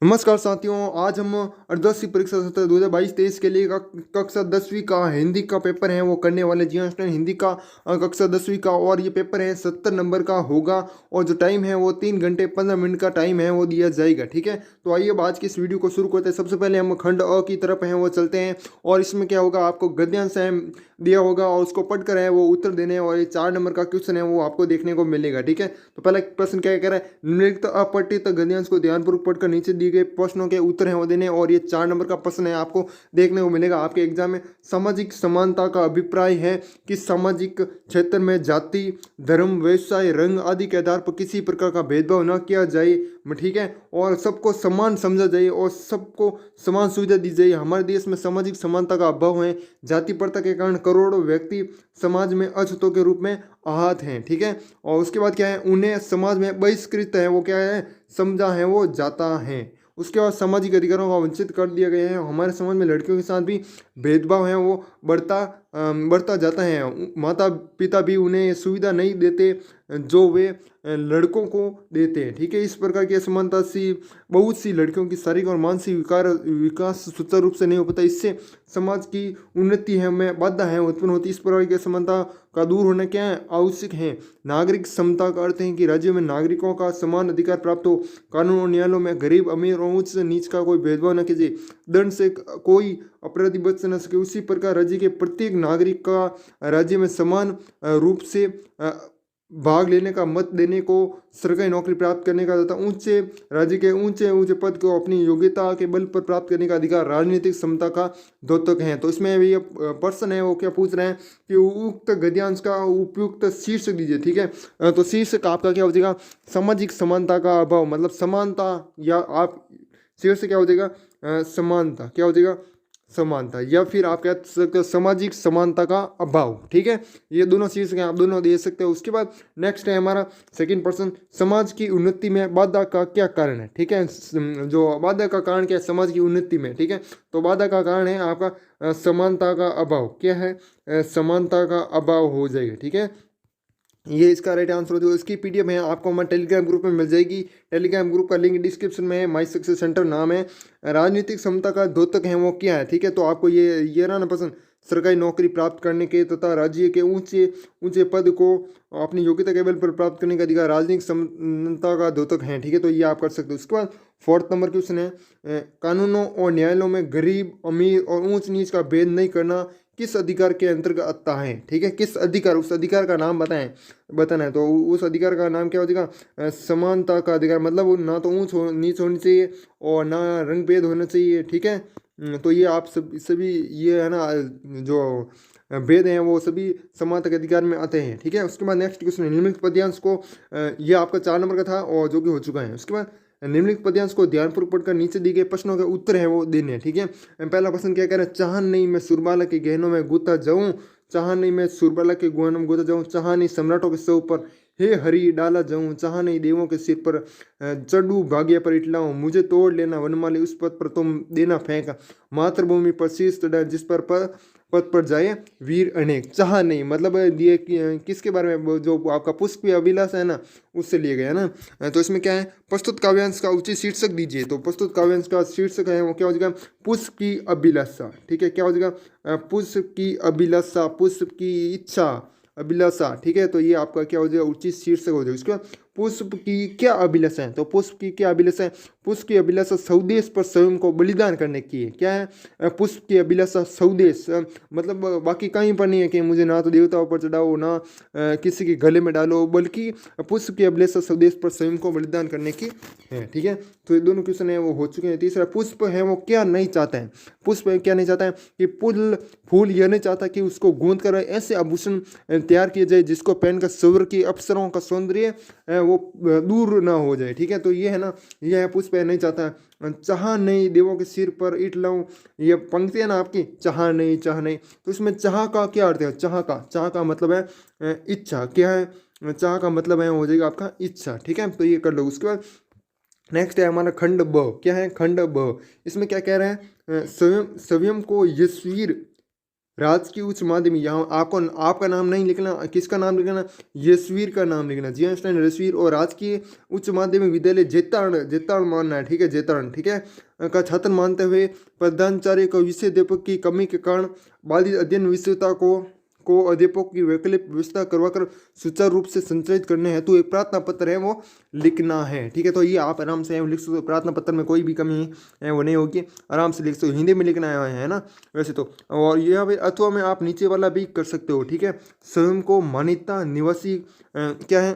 नमस्कार साथियों, आज हम अर्धवार्षिक परीक्षा सत्र 2022-23 के लिए कक्षा 10वीं का हिंदी का पेपर है वो करने वाले। जी हाँ स्टूडेंट, हिंदी का कक्षा 10वीं का, और ये पेपर है 70 नंबर का होगा। और जो टाइम है वो 3 घंटे 15 मिनट का टाइम है वो दिया जाएगा। ठीक है, तो आइए अब आज की इस वीडियो को शुरू करते हैं। सबसे पहले हम खंड अ की तरफ हैं वो चलते हैं, और इसमें क्या होगा, आपको गद्यांश है दिया होगा और उसको पढ़कर है वो उत्तर देने हैं, और ये 4 नंबर का क्वेश्चन है वो आपको देखने को मिलेगा। ठीक है, तो पहला प्रश्न क्या कह रहा है, निम्नलिखित अपठित गद्यांश को ध्यानपूर्वक पढ़कर नीचे दिए गए प्रश्नों के उत्तर हैं वो देने। और ये 4 नंबर का प्रश्न है, आपको देखने को मिलेगा आपके एग्जाम में। सामाजिक समानता का अभिप्राय है कि सामाजिक क्षेत्र में जाति, धर्म, व्यवसाय, रंग आदि के आधार पर किसी प्रकार का भेदभाव न किया जाए। ठीक है, और सबको समान समझा जाए और सबको समान सुविधा दी जाए। हमारे देश में सामाजिक समानता का अभाव है। जाति प्रथा के कारण करोड़ों व्यक्ति समाज में अछूतों के रूप में आहत हैं। ठीक है, और उसके बाद क्या है, उन्हें समाज में बहिष्कृत है वो क्या है, समझा है वो जाता है। उसके बाद सामाजिक अधिकारों का वंचित कर दिया गया है। हमारे समाज में लड़कियों के साथ भी भेदभाव है वो बढ़ता जाता है। माता पिता भी उन्हें सुविधा नहीं देते जो वे लड़कों को देते हैं। ठीक है, इस प्रकार की असमानता सी बहुत सी लड़कियों की शारीरिक और मानसिक विकास सुचारू रूप से नहीं हो पाता। इससे समाज की उन्नति है में बाधा है उत्पन्न होती। इस प्रकार की असमानता का दूर होना क्या है, आवश्यक है। नागरिक समता का अर्थ है कि राज्य में नागरिकों का समान अधिकार प्राप्त हो। कानून और न्यायालयों में गरीब अमीर और उच्च नीच का कोई भेदभाव न कीजिए। दंड से कोई अपराधी बच न सके। उसी प्रकार राज्य के प्रत्येक नागरिक का राज्य में समान रूप से भाग लेने का, मत देने को, सरकारी नौकरी प्राप्त करने का तथा ऊंचे राज्य के ऊंचे ऊंचे पद को अपनी योग्यता के बल पर प्राप्त करने का अधिकार राजनीतिक समता का द्योतक है। तो इसमें भी पर्सन है वो क्या पूछ रहे हैं कि उक्त गद्यांश का उपयुक्त शीर्षक दीजिए। ठीक है, तो शीर्षक आपका क्या हो जाएगा, सामाजिक समानता का अभाव, मतलब समानता, या आप शीर्षक क्या हो जाएगा, समानता, क्या हो जाएगा, समानता, या फिर आप कह सकते हो सामाजिक समानता का अभाव। ठीक है, ये दोनों शीर्षक हैं, आप दोनों दे सकते हो। उसके बाद नेक्स्ट है हमारा सेकंड पर्सन, समाज की उन्नति में बाधा का क्या कारण है। ठीक है, जो बाधा का कारण क्या है समाज की उन्नति में। ठीक है, तो बाधा का कारण है आपका समानता का अभाव। क्या है, समानता का अभाव हो जाएगा। ठीक है, ये इसका राइट आंसर हो जाएगा। इसकी पीडीएफ है आपको हमारे टेलीग्राम ग्रुप में मिल जाएगी। टेलीग्राम ग्रुप का लिंक डिस्क्रिप्शन में है। माई सक्सेस सेंटर नाम है। राजनीतिक समता का द्योतक है वो क्या है। ठीक है, तो आपको ये रहा ना पसंद, सरकारी नौकरी प्राप्त करने के तथा राज्य के ऊंचे ऊंचे पद को अपनी योग्यता के बल पर प्राप्त करने का अधिकार राजनीतिक समता का द्योतक है। ठीक है, तो ये आप कर सकते हो। उसके बाद फोर्थ नंबर क्वेश्चन है, कानूनों और न्यायालयों में गरीब अमीर और ऊंच नीच का भेद नहीं करना किस अधिकार के अंतर्गत आता है। ठीक है, किस अधिकार, उस अधिकार का नाम बताना है। तो उस अधिकार का नाम क्या हो जाएगा, समानता का अधिकार। मतलब ना तो ऊंच नीच होनी चाहिए और ना रंग भेद होना चाहिए। ठीक है, तो ये आप सभी ये है ना, जो भेद हैं वो सभी समानता के अधिकार में आते हैं। ठीक है, उसके बाद नेक्स्ट क्वेश्चन है, निम्नलिखित पद्यांश को, ये आपका 4 नंबर का था और जो कि हो चुका है। उसके बाद निम्नलिखित पद्यांश को ध्यानपूर्वक पढ़कर नीचे दिए गए प्रश्नों के उत्तर है वो देने हैं। ठीक है, पहला प्रश्न क्या कह रहा है, चाह नहीं मैं सुरबाला के गहनों में गुता जाऊं, चाह नहीं मैं सुरबाला के गहनों में गुता जाऊं, चाह नहीं सम्राटों के सौ पर हे हरि डाला जाऊं, चाह नहीं देवों के सिर पर चढ़ू भाग्य पर इटलाऊं, मुझे तोड़ लेना वनमाली उस पद पर तुम देना फेंक, मातृभूमि पर शीश चढ़ा जिस पर पद पर जाए वीर अनेक। चाह नहीं मतलब ये किसके बारे में, जो आपका पुष्प अभिलाष है ना, उससे लिए गया ना। तो इसमें क्या है, प्रस्तुत काव्यांश का उचित शीर्षक दीजिए। तो प्रस्तुत काव्यांश का शीर्षक है वो क्या हो जाएगा, पुष्प की अभिलाषा। ठीक है, क्या हो जाएगा, पुष्प की अभिलाषा, पुष्प की इच्छा, अभिलाषा। ठीक है, तो ये आपका क्या हो जाएगा, उचित शीर्षक हो जाएगा। उसके बाद पुष्प की क्या अभिलाषा है, तो पुष्प की क्या अभिलाषा है, पुष्प की अभिलाषा स्वदेश पर स्वयं को बलिदान करने की है। क्या है, पुष्प की अभिलाषा स्वदेश, मतलब बाकी कहीं पर नहीं है कि मुझे ना तो देवताओं पर चढ़ाओ ना किसी के गले में डालो, बल्कि पुष्प की अभिलाषा स्वदेश पर स्वयं को बलिदान करने की है। ठीक है, तो ये दोनों क्वेश्चन है वो हो चुके हैं। तीसरा, पुष्प है वो क्या नहीं चाहता है, पुष्प क्या नहीं चाहता है कि फूल यह नहीं चाहता कि उसको गूंथ कर ऐसे आभूषण तैयार किए जाए जिसको पहनकर स्वर की अप्सरों का सौंदर्य वो दूर ना हो जाए। ठीक है, तो ये है ना, यह है पुष्प नहीं चाहता। चाह नहीं देवों के सिर पर ईट लाऊं, ये पंक्ति है ना आपकी, चाह नहीं चाह नहीं। तो इसमें चाह का क्या अर्थ है, चाह का मतलब है इच्छा। क्या है, चाह का मतलब है हो जाएगा आपका इच्छा। ठीक है, तो ये कर लो। उसके बाद नेक्स्ट है हमारा खंड ब। क्या है, खंड ब, इसमें क्या कह रहे हैं, स्वयं को यशवीर राजकीय उच्च माध्यमिक, यहाँ आपको आपका नाम नहीं लिखना, किसका नाम लिखना, यशवीर का नाम लिखना, जी हाँ स्टूडेंट, यशवीर। और राजकीय उच्च माध्यमिक विद्यालय जेतारण, जेतारण मानना है, ठीक है, जेतारण, ठीक है, का छात्र मानते हुए प्रधानाचार्य को विषय अध्यापक की कमी के कारण बाधित अध्ययन विषयता को अध्यापकों की वैकल्पिक व्यवस्था करवाकर सुचारू रूप से संचालित करने हेतु एक प्रार्थना पत्र है वो लिखना है, ठीक है। तो ये आप आराम से लिख सकते हो, प्रार्थना पत्र में कोई भी कमी है वो नहीं होगी, आराम से लिख सकते हो, हिंदी में लिखना है ना वैसे तो। और यहाँ पे अथवा में आप नीचे वाला भी कर सकते हो, ठीक है। स्वयं को मान्यता निवासी क्या है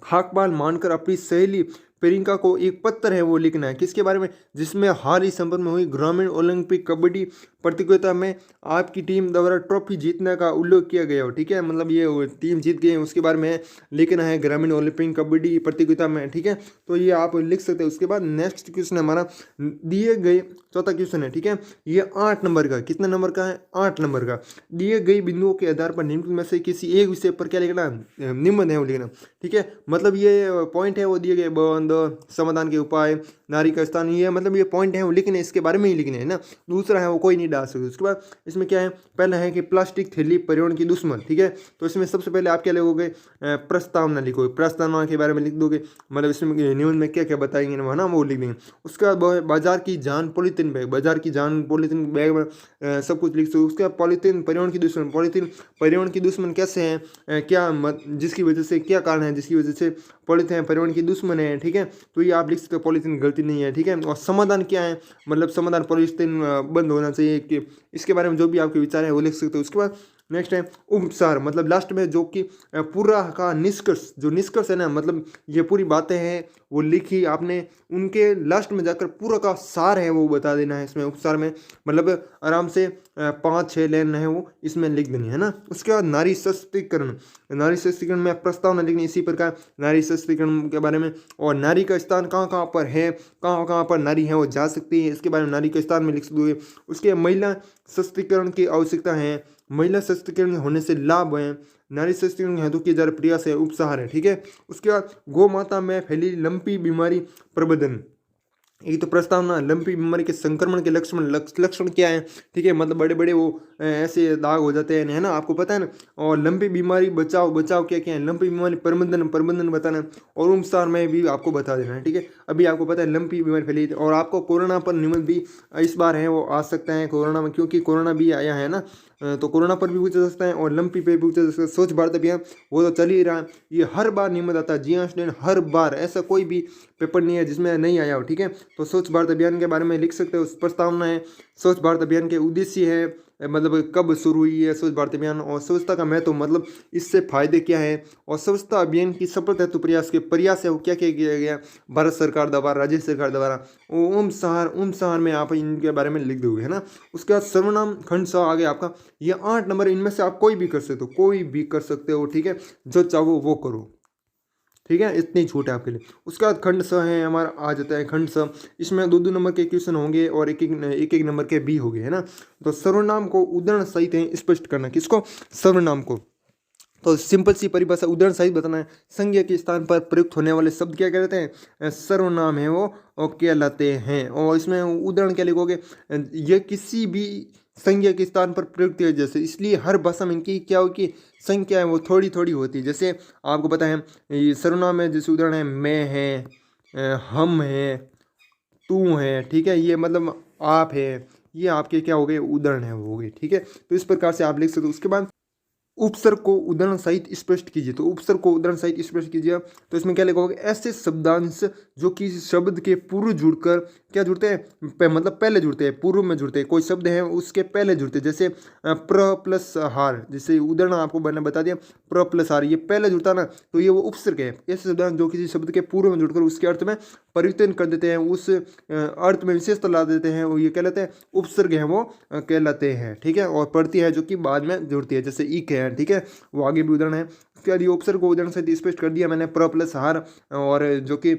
खाकबाल मानकर अपनी सहेली प्रियंका को एक पत्र है वो लिखना है, किसके बारे में, जिसमें हाल ही संपन्न में हुई ग्रामीण ओलंपिक कबड्डी प्रतियोगिता में आपकी टीम द्वारा ट्रॉफी जीतने का उल्लेख किया गया हो, ठीक है, मतलब ये टीम जीत गई है उसके बारे में लिखना है ग्रामीण ओलंपिक कबड्डी प्रतियोगिता में, ठीक है। तो ये आप लिख सकते हैं। उसके बाद नेक्स्ट क्वेश्चन हमारा दिए गए, चौथा क्वेश्चन है, ठीक है, ये 8 नंबर का, कितने नंबर का है, 8 नंबर का। दिए गई बिंदुओं के आधार पर निम्न में से किसी एक विषय पर क्या लिखना, निम्न है वो लिखना, ठीक है। मतलब ये पॉइंट है वो दिए गए, बंद समाधान के उपाय, नारी का स्थान, ये मतलब ये पॉइंट है वो लिखने, इसके बारे में ही लिखने है ना, दूसरा है वो कोई नहीं डाल सकते। उसके बाद इसमें क्या है, पहला है कि प्लास्टिक थैली पर्यावरण की दुश्मन, ठीक है। तो इसमें सबसे पहले आप क्या लिखोगे, प्रस्तावना लिखोगे, प्रस्तावना के बारे में लिख दोगे, मतलब इसमें न्यूज में क्या क्या बताएंगे ना वो लिख देंगे। उसके बाद बाजार की जान पॉलीथीन बैग, बाजार की जान पॉलीथीन बैग में सब कुछ लिख सकते। उसके बाद पॉलीथीन पर्यावरण की दुश्मन, पॉलीथीन पर्यावरण की दुश्मन कैसे है, क्या जिसकी वजह से क्या कारण है जिसकी वजह से पॉलीथीन पर्यावरण की दुश्मन है, ठीक है। तो ये आप लिख सकते हो, पॉलीथीन गलती नहीं है, ठीक है। और समाधान क्या है, मतलब समाधान पॉलीथीन बंद होना चाहिए, कि इसके बारे में जो भी आपके विचार है वो लिख सकते हो। उसके बाद नेक्स्ट है उपसार, मतलब लास्ट में जो कि पूरा का निष्कर्ष, जो निष्कर्ष है ना, मतलब ये पूरी बातें हैं वो लिखी आपने, उनके लास्ट में जाकर पूरा का सार है वो बता देना है इसमें उपसार में, मतलब आराम से 5-6 लाइन है वो इसमें लिख देनी है ना। उसके बाद नारी सशक्तिकरण, नारी सशक्तिकरण में प्रस्तावना लिखनी इसी प्रकार नारी सशक्तिकरण के बारे में, और नारी का स्थान कहाँ कहाँ पर है, कहाँ कहाँ पर नारी है वो जा सकती है, इसके बारे में नारी के स्थान में लिख सकते हो। उसके महिला सशक्तिकरण की आवश्यकता है, महिला सशक्तिकरण होने से लाभ है, नारी सशक्तिकरण हेतु किए जा रहे प्रयास है, उपसार है, ठीक है। उसके बाद गौ माता में फैली लंपी बीमारी प्रबंधन, एक तो प्रस्तावना, लंपी बीमारी के संक्रमण के लक्षण क्या है, ठीक है, मतलब बड़े बड़े वो ऐसे दाग हो जाते हैं, है ना, आपको पता है ना। और लंपी बीमारी बचाव क्या क्या है, लंपी बीमारी प्रबंधन बताना, और उपचार में भी आपको बता देना है, ठीक है। अभी आपको पता है लंपी बीमारी फैली, और आपको कोरोना पर नियमित भी इस बार है वो आ सकता है कोरोना में, क्योंकि कोरोना भी आया है ना, तो कोरोना पर भी पूछा जा सकता है और लंपी पे भी पूछा जा सकता है। स्वच्छ भारत अभियान वो तो चल ही रहा है, ये हर बार नियमित आता है, जी हाँ स्टूडेंट, हर बार, ऐसा कोई भी पेपर नहीं है जिसमें नहीं आया हो, ठीक है। तो स्वच्छ भारत अभियान के बारे में लिख सकते हो, प्रस्तावना है, स्वच्छ भारत अभियान के उद्देश्य है, मतलब कब शुरू हुई है स्वच्छ भारत अभियान, और स्वच्छता का महत्व, मतलब इससे फायदे क्या है, और स्वच्छता अभियान की सफलता हेतु प्रयास है वो क्या क्या किया गया भारत सरकार द्वारा, राज्य सरकार द्वारा, ओम शहर में आप इनके बारे में लिख दोगे, है ना। उसके बाद सर्वनाम खंड 6 आ गया आपका, ये 8 नंबर, इनमें से आप कोई भी कर सकते हो, कोई भी कर सकते हो, ठीक है, जो चाहो वो करो, ठीक है, इतनी छूट है आपके लिए। उसके बाद खंड स है हमारा, आ जाता है खंड स, इसमें 2-2 नंबर के क्वेश्चन होंगे और एक नंबर के भी होंगे, है ना। तो सर्वनाम को उदाहरण सहित है स्पष्ट करना, किसको, सर्वनाम को। तो सिंपल सी परिभाषा उदाहरण सहित बताना है, संज्ञा के स्थान पर प्रयुक्त होने वाले शब्द क्या कहते हैं, सर्वनाम है वो कहलाते हैं। और इसमें उदाहरण क्या लिखोगे, ये किसी भी संज्ञा के स्थान पर प्रयुक्त है, जैसे, इसलिए हर भाषा में इनकी क्या होगी, संख्या है वो थोड़ी थोड़ी होती है। जैसे आपको पता है ये सर्वनाम में जैसे उदाहरण है, मैं है, हम है, तू है, ठीक है, ये मतलब आप है, ये आपके क्या हो गए, उदाहरण है वो हो गए, ठीक है। तो इस प्रकार से आप लिख सकते हो। उसके बाद उपसर्ग को उदाहरण सहित स्पष्ट कीजिए, तो उपसर्ग को उदाहरण सहित स्पष्ट कीजिए, तो इसमें क्या लिखोगे, ऐसे शब्दांश जो कि शब्द के पूर्व जुड़कर क्या जुड़ते हैं, मतलब पहले जुड़ते हैं, पूर्व में जुड़ते हैं, कोई शब्द है उसके पहले जुड़ते हैं, जैसे प्र प्लस हार, जैसे उदाहरण आपको मैंने बता दिया, प्र प्लस हार, ये पहले जुड़ता ना, तो ये वो उपसर्ग है। ऐसे शब्दांश जो किसी शब्द के पूर्व में जुड़कर उसके अर्थ में परिवर्तन कर देते हैं, उस अर्थ में विशेषता ला देते हैं, वो ये कहलाते हैं उपसर्ग है वो कहलाते हैं, ठीक है। और प्रति है जो कि बाद में जुड़ती है, जैसे इक है, ठीक है, वो आगे भी उदाहरण है। उसके बाद ये उपसर्ग को उदाहरण से स्पष्ट कर दिया मैंने, प्र प्लस हार, और जो कि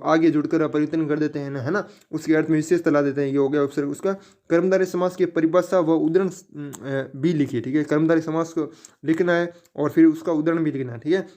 आगे जुड़कर परिवर्तन कर देते हैं ना, है ना, उसके अर्थ में विशेषता ला देते हैं, ये हो गया उपसर्ग। उसका कर्मधारय समास की परिभाषा व उदाहरण भी लिखिए, ठीक है, कर्मधारय समास को लिखना है और फिर उसका उदाहरण भी लिखना है, ठीक है।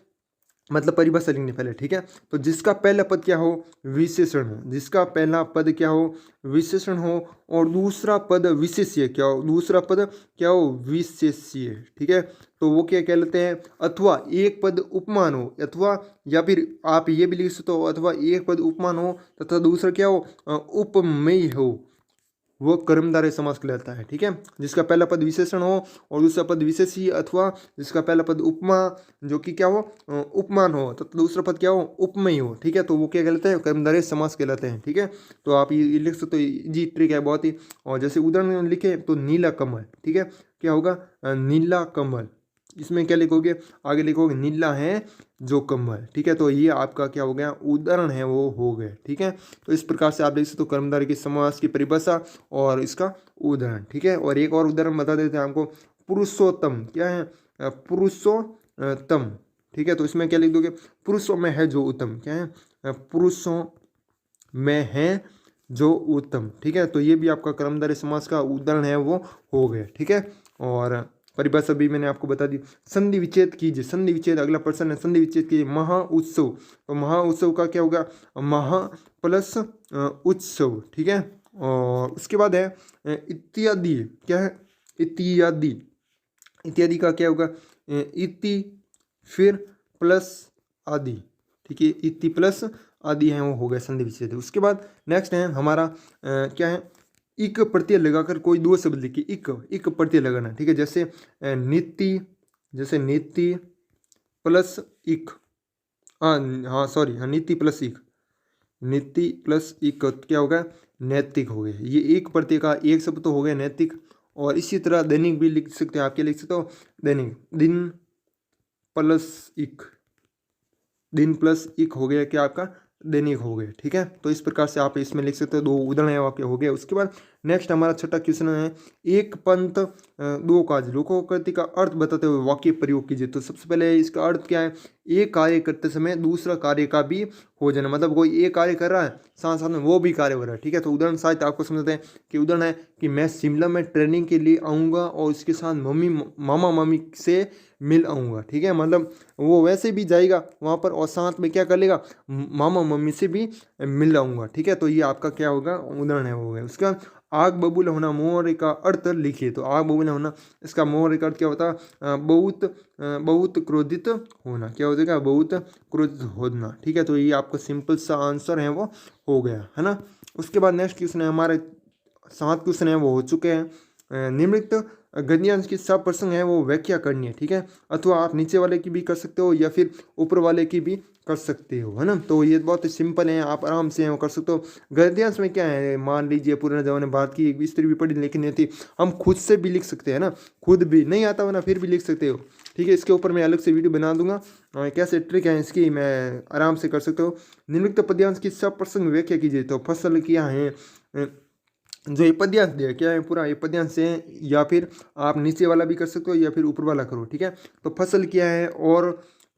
मतलब परिभाषा लिखनी पहले, ठीक है। तो जिसका पहला पद क्या हो, विशेषण हो, जिसका पहला पद क्या हो, विशेषण हो, और दूसरा पद विशेष्य क्या हो, दूसरा पद क्या हो, विशेष्य, ठीक है। तो वो क्या कहलाते हैं, अथवा एक पद उपमान हो, अथवा या फिर आप ये भी लिख सकते हो, अथवा एक पद उपमान हो तथा दूसरा क्या हो, उपमेय हो, वो कर्मधारय समास कहलाता है, ठीक है। जिसका पहला पद विशेषण हो और दूसरा पद विशेषी, अथवा जिसका पहला पद उपमा जो कि क्या हो, उपमान हो, तो दूसरा पद क्या हो, उपमेय हो, ठीक है। तो वो क्या कहलाते हैं, कर्मधारय समास कहलाते हैं, ठीक है। तो आप ये लिख सकते हो, जी ट्रिक है बहुत ही। और जैसे उदाहरण लिखे तो नीला कमल, ठीक है, क्या होगा, नीला कमल। इसमें क्या लिखोगे, आगे लिखोगे नीला है जो कमल, ठीक है। तो ये आपका क्या हो गया, उदाहरण है वो हो गए, ठीक है। तो इस प्रकार से आप देख सकते हो कर्मधारय की समास की परिभाषा और इसका उदाहरण, ठीक है। और एक और उदाहरण बता देते हैं आपको, पुरुषोत्तम क्या है, पुरुषोत्तम, ठीक है। तो इसमें क्या लिख दोगे, पुरुषों में है जो उत्तम, क्या है, पुरुषों में है जो उत्तम, ठीक है। तो ये भी आपका कर्मधारय समास का उदाहरण है वो हो गए, ठीक है। और परिभाषा भी मैंने आपको बता दी। संधि विच्छेद कीजिए, संधि विच्छेद अगला प्रश्न है, संधि विच्छेद कीजिए, महा उत्सव। तो महा उत्सव का क्या होगा, महा प्लस उत्सव, ठीक है। और उसके बाद है इत्यादि, क्या है, इत्यादि, इत्यादि का क्या होगा, इति फिर प्लस आदि, ठीक है, इति प्लस आदि है वो हो गया संधि विच्छेद। उसके बाद नेक्स्ट है हमारा क्या है, इक प्रत्यय लगाकर कोई दो शब्द लिखिए, इक इक प्रत्यय लगाना, ठीक है। जैसे नीति, जैसे नीति प्लस इक, हाँ हाँ सॉरी, हाँ नीति प्लस इक, नीति प्लस इक क्या होगा, नैतिक हो गया। ये एक प्रत्यय का एक शब्द तो हो गया नैतिक। और इसी तरह दैनिक भी लिख सकते हैं, आप क्या लिख सकते हो, दैनिक, दिन प्लस इक, दिन प्लस इक हो गया क्या आपका, दैनिक हो गए, ठीक है। तो इस प्रकार से आप इसमें लिख सकते हो, दो उदाहरण है आपके हो गए। उसके बाद नेक्स्ट हमारा छठा क्वेश्चन है, एक पंथ दो काज, लोकोक्ति का अर्थ बताते हुए वाक्य प्रयोग कीजिए। तो सबसे पहले इसका अर्थ क्या है, एक कार्य करते समय दूसरा कार्य का भी हो जाना, मतलब कोई एक कार्य कर रहा है साथ साथ में वो भी कार्य हो रहा है, ठीक है। तो उदाहरण साथ आपको समझते हैं कि उदाहरण है कि मैं शिमला में ट्रेनिंग के लिए आऊँगा और इसके साथ मम्मी मामा मामी से मिल आऊँगा, ठीक है। मतलब वो वैसे भी जाएगा वहाँ पर और साथ में क्या कर लेगा, मामा मम्मी से भी मिल आऊँगा, ठीक है। तो ये आपका क्या होगा, उदाहरण है हो गया। उसका आग बबूल होना मोहरे का अर्थ लिखिए। तो आग बबूल होना, इसका मोहरे का अर्थ क्या होता है, बहुत क्रोधित होना, क्या हो जाएगा, बहुत क्रोधित होना, ठीक है। तो ये आपका सिंपल सा आंसर है वो हो गया, है ना। उसके बाद नेक्स्ट क्वेश्चन है हमारे 7 क्वेश्चन है वो हो चुके हैं। निम्नलिखित गद्यांश की सब प्रसंग है वो व्याख्या करनी है, ठीक है। अथवा आप नीचे वाले की भी कर सकते हो या फिर ऊपर वाले की भी कर सकते हो, है ना। तो ये बहुत सिंपल है, आप आराम से वो कर सकते हो। गद्यांश में क्या है, मान लीजिए पुराने जमाने में बात की, एक स्त्री भी पढ़ी लिखी नहीं थी, हम खुद से भी लिख सकते हैं ना, खुद भी नहीं आता वरना फिर भी लिख सकते हो, ठीक है। इसके ऊपर मैं अलग से वीडियो बना दूंगा, कैसे ट्रिक है इसकी, मैं आराम से कर सकते हो। निम्नलिखित पद्यांश की सब प्रसंग व्याख्या कीजिए। तो फसल क्या है, जो ये पद्यांश दिया क्या है, पूरा ये पद्यांश है, या फिर आप नीचे वाला भी कर सकते हो या फिर ऊपर वाला करो, ठीक है। तो फसल क्या है, और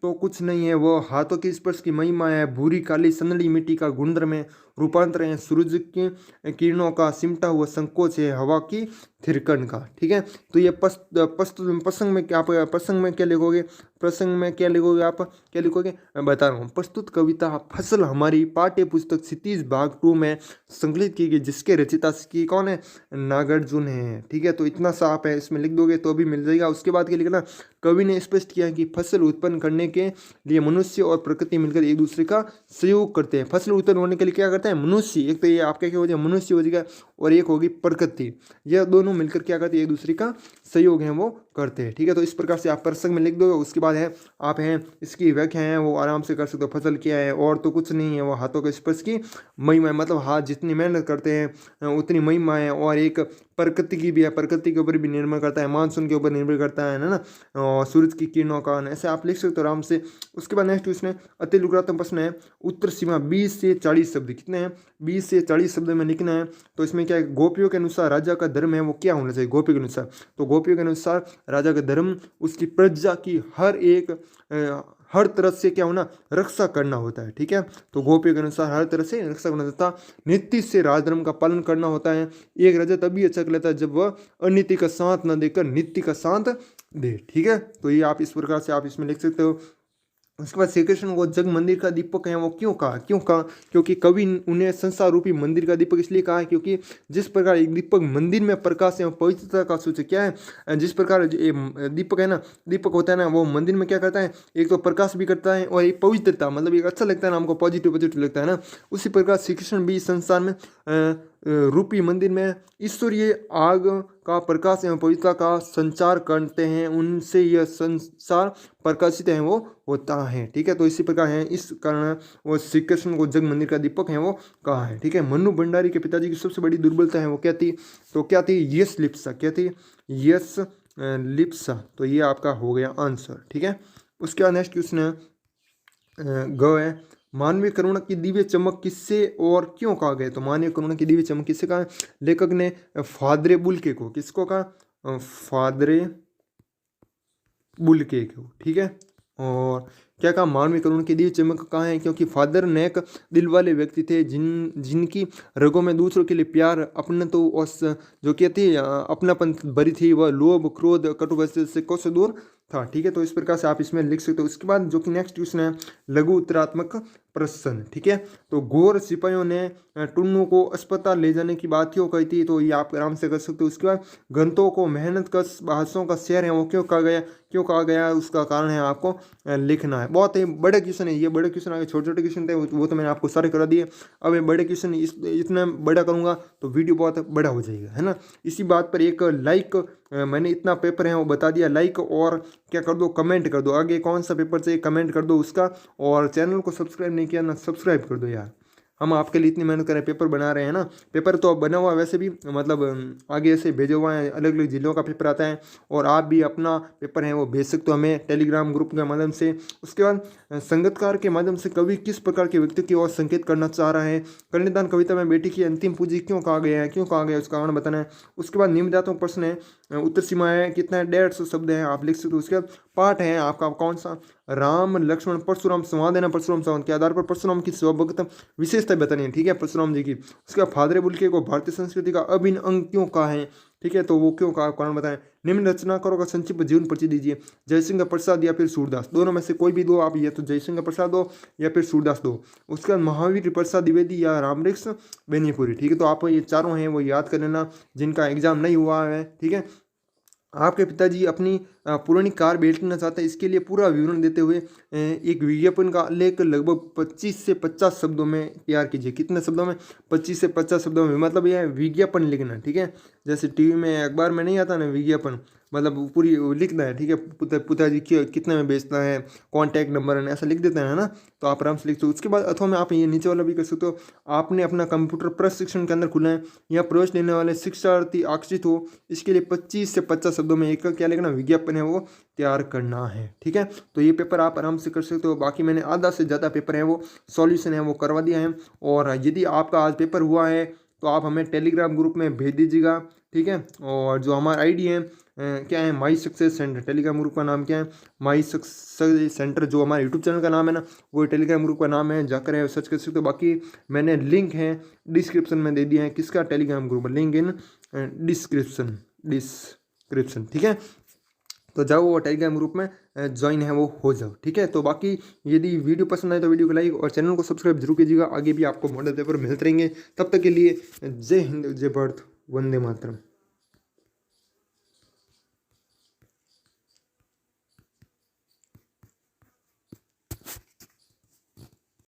तो कुछ नहीं है, वो हाथों के स्पर्श की महिमा है, भूरी काली सनड़ी मिट्टी का गुणधर्म है, रूपांतर है, सूरज की किरणों का सिमटा हुआ संकोच है, हवा की थिरकन का, ठीक है। तो ये प्रसंग में क्या, आप प्रसंग में क्या लिखोगे, प्रसंग में क्या लिखोगे, आप क्या लिखोगे, मैं बता रहा हूँ। प्रस्तुत कविता फसल हमारी पाठ्य पुस्तक क्षितिज भाग 2 में संकलित की गई, जिसके रचिता की कौन है, नागार्जुन है, ठीक है। तो इतना सा आप है इसमें लिख दोगे तो भी मिल जाएगा। उसके बाद क्या लिखना, कवि ने स्पष्ट किया कि फसल उत्पन्न करने के लिए मनुष्य और प्रकृति मिलकर एक दूसरे का सहयोग करते हैं। फसल उत्पन्न होने के लिए क्या करते हैं, मनुष्य, एक तो ये आपका क्या हो जाएगा, मनुष्य हो जाएगा, और एक होगी प्रकृति, यह दोनों मिलकर क्या करते हैं, एक दूसरे का सहयोग है वो करते हैं, ठीक है। तो इस प्रकार से आप प्रसंग में लिख दो। उसके बाद है आप हैं इसकी व्याख्या है वो आराम से कर सकते हो। फसल क्या है, और तो कुछ नहीं है, वो हाथों के स्पर्श की महिमा है, मतलब हाथ जितनी मेहनत करते हैं उतनी महिमा है। और एक प्रकृति की भी है, प्रकृति के ऊपर भी निर्भर करता है, मानसून के ऊपर निर्भर करता है ना, और सूरज की किरणों का, ऐसे आप लिख सकते हो आराम से। उसके बाद नेक्स्ट क्वेश्चन है, अति लुकात्मक प्रश्न है, उत्तर सीमा 20 से 40 शब्द, कितने हैं, 20 से 40 शब्द में लिखना है। तो इसमें क्या है, गोपियों के अनुसार राजा का धर्म है वो क्या होना चाहिए, गोपियों के अनुसार। तो गोपियों के अनुसार राजा का धर्म उसकी प्रजा की हर तरह से क्या होना, रक्षा करना होता है, ठीक है। तो गोपियों के अनुसार हर तरह से रक्षा करना होता है, नीति से राजधर्म का पालन करना होता है। एक राजा तभी अच्छा कहलाता है जब वह अनीति का साथ न देकर नीति का साथ दे, ठीक है। तो ये आप इस प्रकार से आप इसमें लिख सकते हो। उसके बाद श्री कृष्ण को जग मंदिर का दीपक है वो क्यों कहा क्योंकि कवि उन्हें संसार रूपी मंदिर का दीपक इसलिए कहा है क्योंकि जिस प्रकार एक दीपक मंदिर में प्रकाश है वो पवित्रता का सूचक क्या है। जिस प्रकार ये दीपक है ना, दीपक होता है ना, वो मंदिर में क्या करता है, एक तो प्रकाश भी करता है और एक पवित्रता, मतलब एक अच्छा लगता है ना, हमको पॉजिटिव लगता है ना। उसी प्रकार श्री कृष्ण भी संसार में रूपी मंदिर में ईश्वरीय आग का प्रकाश एवं पवित्रता का संचार करते हैं, उनसे यह संसार प्रकाशित है वो होता है। ठीक है, तो इसी प्रकार है, इस कारण वो श्री कृष्ण को जग मंदिर का दीपक है वो कहा है। ठीक है, मनु भंडारी के पिताजी की सबसे बड़ी दुर्बलता है वो क्या थी, तो क्या थी, यश लिप्सा। क्या थी, यश लिप्सा। तो ये आपका हो गया आंसर। ठीक है, उसके बाद नेक्स्ट क्वेश्चन ग है, मानवीय करुणा की दिव्य चमक किससे और क्यों कहा गया। तो मानवीय करुणा की दिव्य चमक किससे कहा, लेखक ने फादरे बुल्के को, किसको कहा, फादरे बुल्के को। ठीक है, और क्या कहा, मानवीय करुणा की दिव्य चमक कहाँ है, क्योंकि फादर नेक दिल वाले व्यक्ति थे जिनकी रगों में दूसरों के लिए प्यार, अपने तो और जो कहती है अपनापन भरी थी, वह लोभ क्रोध कटुवचन से कोस दूर था। ठीक है, तो इस प्रकार से आप इसमें लिख सकते हो। उसके बाद जो कि नेक्स्ट क्वेश्चन है, लघु उत्तरात्मक प्रश्न। ठीक है, तो गोर सिपाहियों ने टुन्नू को अस्पताल ले जाने की बात क्यों कही थी, तो ये आप आराम से कर सकते हो। उसके बाद ग्रंथों को मेहनत का बादशाहों का शहर है वो क्यों कहा गया, उसका कारण है आपको लिखना है। बहुत ही बड़े क्वेश्चन है ये, बड़े क्वेश्चन आगे छोटे छोटे क्वेश्चन थे वो तो मैंने आपको सारे करा दिए। अब ये बड़े क्वेश्चन इतना बड़ा करूँगा तो वीडियो बहुत बड़ा हो जाएगा, है ना। इसी बात पर एक लाइक, मैंने इतना पेपर है वो बता दिया, लाइक और क्या कर दो, कमेंट कर दो, आगे कौन सा पेपर चाहिए कमेंट कर दो उसका, और चैनल को सब्सक्राइब नहीं किया ना सब्सक्राइब कर दो यार। हम आपके लिए इतनी मेहनत करें, पेपर बना रहे हैं ना, पेपर तो अब बना हुआ है वैसे भी, मतलब आगे से भेजे हुआ है, अलग अलग जिलों का पेपर आता है, और आप भी अपना पेपर है वो भेज सकते हो हमें टेलीग्राम ग्रुप के माध्यम से। उसके बाद संगतकार के माध्यम से कवि किस प्रकार के व्यक्ति की ओर संकेत करना चाह रहा है, कन्यादान कविता में बेटी की अंतिम पूंजी क्यों कहा गया है उसका कारण बताना है। उसके बाद निम्नदातों प्रश्न है, उत्तर सीमा है कितना है, 150 शब्द है, आप लिख सकते हो। उसके बाद पाठ है आपका कौन सा, राम लक्ष्मण परशुराम संवाद है ना, परशुराम संवाद के आधार पर परशुराम की स्वभक्त विशेषता बतानी है। ठीक है, परशुराम जी की। उसके बाद फादरे बुल्के को भारतीय संस्कृति का अभिन्न अंग क्यों कहा है, ठीक है, तो वो क्यों कहा, कारण बताएं। निम्न रचनाकारों का संक्षिप्त जीवन परिचय दीजिए, जयसिंह का प्रसाद या फिर सूरदास, दोनों में से कोई भी दो आप, या तो जयसिंह का प्रसाद दो या फिर सूरदास दो। उसके बाद महावीर प्रसाद द्विवेदी या रामकृष्ण बेनीपुरी। ठीक है, तो आप ये चारों हैं वो याद कर लेना जिनका एग्जाम नहीं हुआ है। ठीक है, आपके पिताजी अपनी पुरानी कार बेचना चाहते हैं, इसके लिए पूरा विवरण देते हुए एक विज्ञापन का लेख लगभग 25 से 50 शब्दों में तैयार कीजिए। कितने शब्दों में, 25 से 50 शब्दों में, मतलब यह विज्ञापन लिखना। ठीक है, जैसे टीवी में अखबार में नहीं आता ना विज्ञापन, मतलब पूरी लिखना है। ठीक है, पिताजी कितने में बेचना है, कॉन्टैक्ट नंबर है, ऐसा लिख देते हैं ना, तो आप आराम से लिख सकते हो। उसके बाद अथवा में आप ये नीचे वाला भी कर सकते हो, आपने अपना कंप्यूटर प्रशिक्षण केंद्र खुला है, यहाँ प्रवेश लेने वाले शिक्षार्थी आकर्षित हो, इसके लिए 25 से 50 शब्दों में एक क्या लिखना, विज्ञापन है वो तैयार करना है। ठीक है, तो ये पेपर आप आराम से कर सकते हो। बाकी मैंने आधा से ज़्यादा पेपर है वो सॉल्यूशन है वो करवा दिया है, और यदि आपका आज पेपर हुआ है तो आप हमें टेलीग्राम ग्रुप में भेज दीजिएगा। ठीक है, और जो हमारा आईडी है क्या है, my success centre, Telegram group का नाम क्या है, माई सक्सेस सेंटर, जो हमारे यूट्यूब चैनल का नाम है ना, वो टेलीग्राम ग्रुप का नाम है, जाकर सर्च कर सकते हो। बाकी मैंने लिंक है डिस्क्रिप्शन में दे दिया है, किसका, Telegram group, link in description. ठीक है, तो जाओ वो टेलीग्राम ग्रुप में ज्वाइन है वो हो जाओ। ठीक है, तो बाकी यदि वीडियो पसंद आए तो वीडियो को लाइक और चैनल को सब्सक्राइब जरूर कीजिएगा, आगे भी आपको मॉडल पेपर मिलते रहेंगे। तब तक के लिए जय हिंद, जय भारत, वंदे मातरम।